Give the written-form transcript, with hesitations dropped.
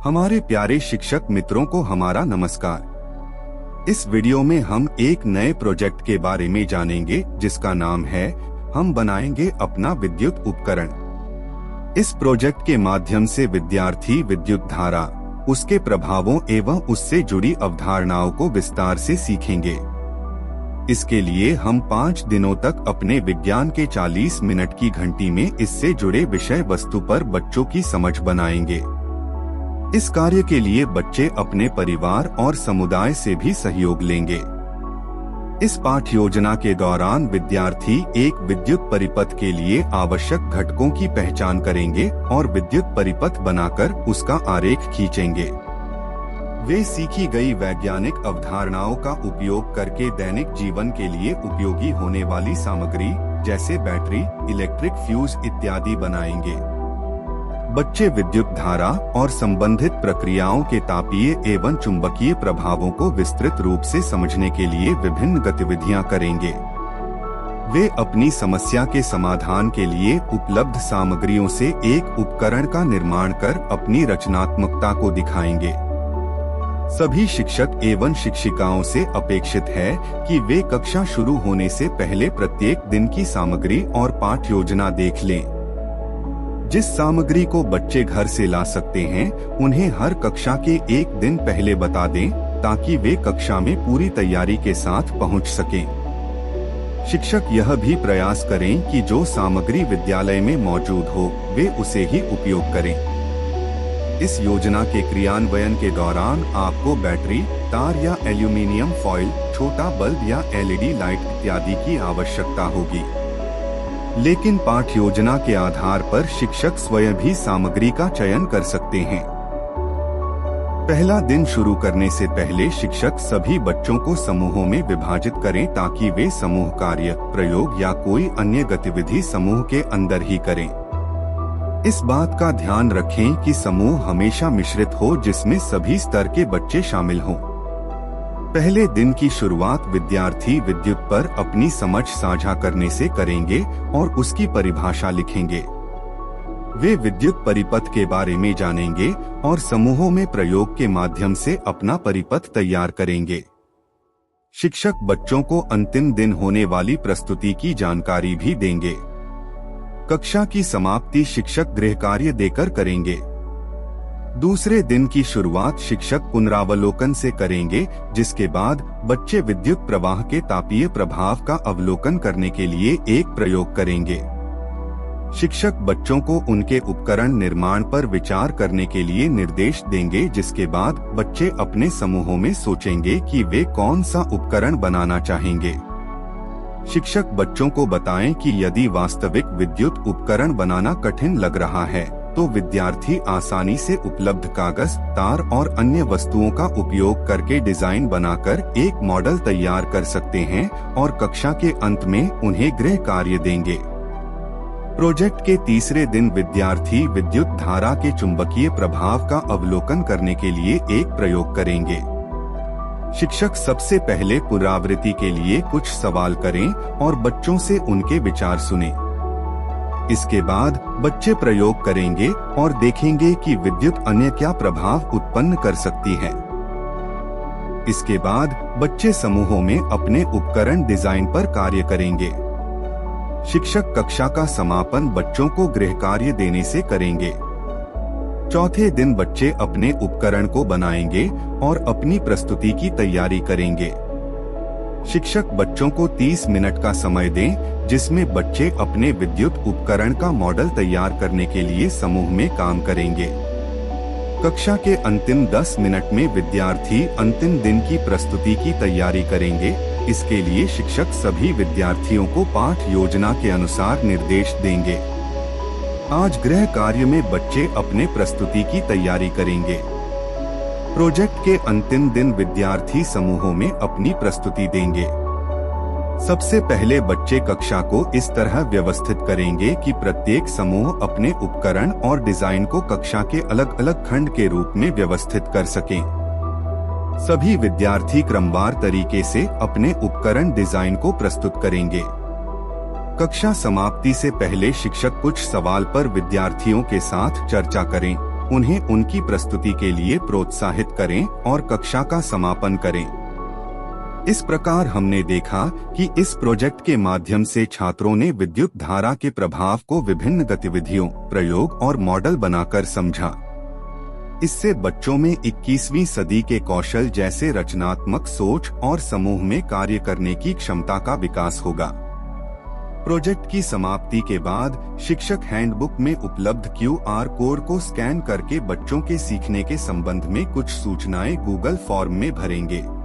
हमारे प्यारे शिक्षक मित्रों को हमारा नमस्कार। इस वीडियो में हम एक नए प्रोजेक्ट के बारे में जानेंगे जिसका नाम है हम बनाएंगे अपना विद्युत उपकरण। इस प्रोजेक्ट के माध्यम से विद्यार्थी विद्युत धारा, उसके प्रभावों एवं उससे जुड़ी अवधारणाओं को विस्तार से सीखेंगे। इसके लिए हम 5 दिनों तक अपने विज्ञान के 40 मिनट की घंटी में इससे जुड़े विषय वस्तु पर बच्चों की समझ बनाएंगे। इस कार्य के लिए बच्चे अपने परिवार और समुदाय से भी सहयोग लेंगे। इस पाठ योजना के दौरान विद्यार्थी एक विद्युत परिपथ के लिए आवश्यक घटकों की पहचान करेंगे और विद्युत परिपथ बनाकर उसका आरेख खींचेंगे। वे सीखी गई वैज्ञानिक अवधारणाओं का उपयोग करके दैनिक जीवन के लिए उपयोगी होने वाली सामग्री जैसे बैटरी, इलेक्ट्रिक फ्यूज इत्यादि बनाएंगे। बच्चे विद्युत धारा और संबंधित प्रक्रियाओं के तापीय एवं चुंबकीय प्रभावों को विस्तृत रूप से समझने के लिए विभिन्न गतिविधियां करेंगे। वे अपनी समस्या के समाधान के लिए उपलब्ध सामग्रियों से एक उपकरण का निर्माण कर अपनी रचनात्मकता को दिखाएंगे। सभी शिक्षक एवं शिक्षिकाओं से अपेक्षित है कि वे कक्षा शुरू होने से पहले प्रत्येक दिन की सामग्री और पाठ योजना देख लें। जिस सामग्री को बच्चे घर से ला सकते हैं उन्हें हर कक्षा के एक दिन पहले बता दें ताकि वे कक्षा में पूरी तैयारी के साथ पहुंच सकें। शिक्षक यह भी प्रयास करें कि जो सामग्री विद्यालय में मौजूद हो वे उसे ही उपयोग करें। इस योजना के क्रियान्वयन के दौरान आपको बैटरी, तार या एल्यूमीनियम फॉइल, छोटा बल्ब या एलईडी लाइट इत्यादि की आवश्यकता होगी। लेकिन पाठ योजना के आधार पर शिक्षक स्वयं भी सामग्री का चयन कर सकते हैं। पहला दिन शुरू करने से पहले शिक्षक सभी बच्चों को समूहों में विभाजित करें ताकि वे समूह कार्य, प्रयोग या कोई अन्य गतिविधि समूह के अंदर ही करें। इस बात का ध्यान रखें कि समूह हमेशा मिश्रित हो जिसमें सभी स्तर के बच्चे शामिल हों। पहले दिन की शुरुआत विद्यार्थी विद्युत पर अपनी समझ साझा करने से करेंगे और उसकी परिभाषा लिखेंगे। वे विद्युत परिपथ के बारे में जानेंगे और समूहों में प्रयोग के माध्यम से अपना परिपथ तैयार करेंगे। शिक्षक बच्चों को अंतिम दिन होने वाली प्रस्तुति की जानकारी भी देंगे। कक्षा की समाप्ति शिक्षक गृह कार्य देकर करेंगे। दूसरे दिन की शुरुआत शिक्षक पुनरावलोकन से करेंगे, जिसके बाद बच्चे विद्युत प्रवाह के तापीय प्रभाव का अवलोकन करने के लिए एक प्रयोग करेंगे। शिक्षक बच्चों को उनके उपकरण निर्माण पर विचार करने के लिए निर्देश देंगे, जिसके बाद बच्चे अपने समूहों में सोचेंगे कि वे कौन सा उपकरण बनाना चाहेंगे। शिक्षक बच्चों को बताएं कि यदि वास्तविक विद्युत उपकरण बनाना कठिन लग रहा है तो विद्यार्थी आसानी से उपलब्ध कागज, तार और अन्य वस्तुओं का उपयोग करके डिजाइन बनाकर एक मॉडल तैयार कर सकते हैं और कक्षा के अंत में उन्हें गृह कार्य देंगे। प्रोजेक्ट के तीसरे दिन विद्यार्थी विद्युत धारा के चुंबकीय प्रभाव का अवलोकन करने के लिए एक प्रयोग करेंगे। शिक्षक सबसे पहले पुनरावृत्ति के लिए कुछ सवाल करें और बच्चों से उनके विचार सुनें। इसके बाद बच्चे प्रयोग करेंगे और देखेंगे कि विद्युत अन्य क्या प्रभाव उत्पन्न कर सकती है। इसके बाद बच्चे समूहों में अपने उपकरण डिजाइन पर कार्य करेंगे। शिक्षक कक्षा का समापन बच्चों को गृह कार्य देने से करेंगे। चौथे दिन बच्चे अपने उपकरण को बनाएंगे और अपनी प्रस्तुति की तैयारी करेंगे। शिक्षक बच्चों को 30 मिनट का समय दें जिसमें बच्चे अपने विद्युत उपकरण का मॉडल तैयार करने के लिए समूह में काम करेंगे। कक्षा के अंतिम 10 मिनट में विद्यार्थी अंतिम दिन की प्रस्तुति की तैयारी करेंगे। इसके लिए शिक्षक सभी विद्यार्थियों को पाठ योजना के अनुसार निर्देश देंगे। आज गृह कार्य में बच्चे अपने प्रस्तुति की तैयारी करेंगे। प्रोजेक्ट के अंतिम दिन विद्यार्थी समूहों में अपनी प्रस्तुति देंगे। सबसे पहले बच्चे कक्षा को इस तरह व्यवस्थित करेंगे कि प्रत्येक समूह अपने उपकरण और डिजाइन को कक्षा के अलग अलग खंड के रूप में व्यवस्थित कर सकें। सभी विद्यार्थी क्रमवार तरीके से अपने उपकरण डिजाइन को प्रस्तुत करेंगे। कक्षा समाप्ति से पहले शिक्षक कुछ सवाल पर विद्यार्थियों के साथ चर्चा करें। उन्हें उनकी प्रस्तुति के लिए प्रोत्साहित करें और कक्षा का समापन करें। इस प्रकार हमने देखा कि इस प्रोजेक्ट के माध्यम से छात्रों ने विद्युत धारा के प्रभाव को विभिन्न गतिविधियों, प्रयोग और मॉडल बनाकर समझा। इससे बच्चों में 21वीं सदी के कौशल जैसे रचनात्मक सोच और समूह में कार्य करने की क्षमता का विकास होगा। प्रोजेक्ट की समाप्ति के बाद शिक्षक हैंडबुक में उपलब्ध QR कोड को स्कैन करके बच्चों के सीखने के संबंध में कुछ सूचनाएं गूगल फॉर्म में भरेंगे।